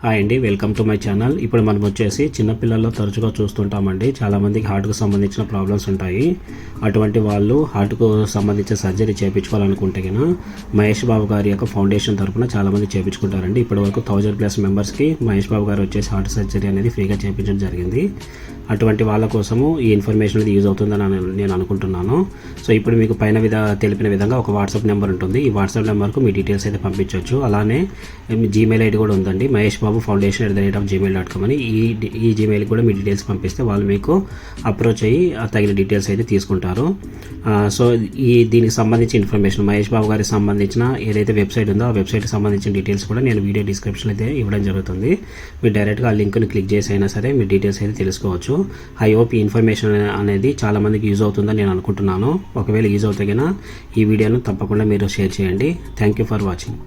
Hi అండి, welcome to my channel. ఇప్పుడు మనం వచ్చేసి చిన్నపిల్లల్లో తరచుగా చూస్తుంటామండి. చాలామందికి హార్ట్కు సంబంధించిన ప్రాబ్లమ్స్ ఉంటాయి. అటువంటి వాళ్ళు హార్ట్కు సంబంధించిన సర్జరీ చేయించుకోవాలనుకుంటే కనుక మహేష్ బాబు గారి యొక్క ఫౌండేషన్ తరఫున చాలామంది చేయించుకుంటారండి. ఇప్పటివరకు 1000+ మెంబర్స్కి మహేష్ బాబు గారు వచ్చేసి హార్ట్ సర్జరీ అనేది ఫ్రీగా చేయించడం జరిగింది. అటువంటి వాళ్ళ కోసము ఈ ఇన్ఫర్మేషన్ అనేది యూజ్ అవుతుందని నేను అనుకుంటున్నాను. సో ఇప్పుడు మీకు పైన తెలిపిన విధంగా ఒక వాట్సాప్ నెంబర్ ఉంటుంది. ఈ వాట్సాప్ నెంబర్కు మీ డీటెయిల్స్ అయితే పంపించవచ్చు. అలానే జీమెయిల్ ఐడి కూడా ఉందండి, మహేష్ బాబు foundation@gmail.com అని. ఈ జీమెయిల్కి కూడా మీ డీటెయిల్స్ పంపిస్తే వాళ్ళు మీకు అప్రోచ్ అయ్యి తగిన డీటెయిల్స్ అయితే తీసుకుంటారు. సో దీనికి సంబంధించిన ఇన్ఫర్మేషన్, మహేష్ బాబు గారికి సంబంధించిన ఏదైతే వెబ్సైట్ ఉందో ఆ వెబ్సైట్కి సంబంధించిన డీటెయిల్స్ కూడా నేను వీడియో డిస్క్రిప్షన్ అయితే ఇవ్వడం జరుగుతుంది. మీరు డైరెక్ట్గా ఆ లింక్ని క్లిక్ చేసి అయినా సరే మీ డీటెయిల్స్ అయితే తెలుసుకోవచ్చు. ఐ హోప్ ఈ ఇన్ఫర్మేషన్ అనేది చాలామందికి యూజ్ అవుతుందని నేను అనుకుంటున్నాను. ఒకవేళ యూజ్ అవుతే కనుక ఈ వీడియోను తప్పకుండా మీరు షేర్ చేయండి. Thank you for watching.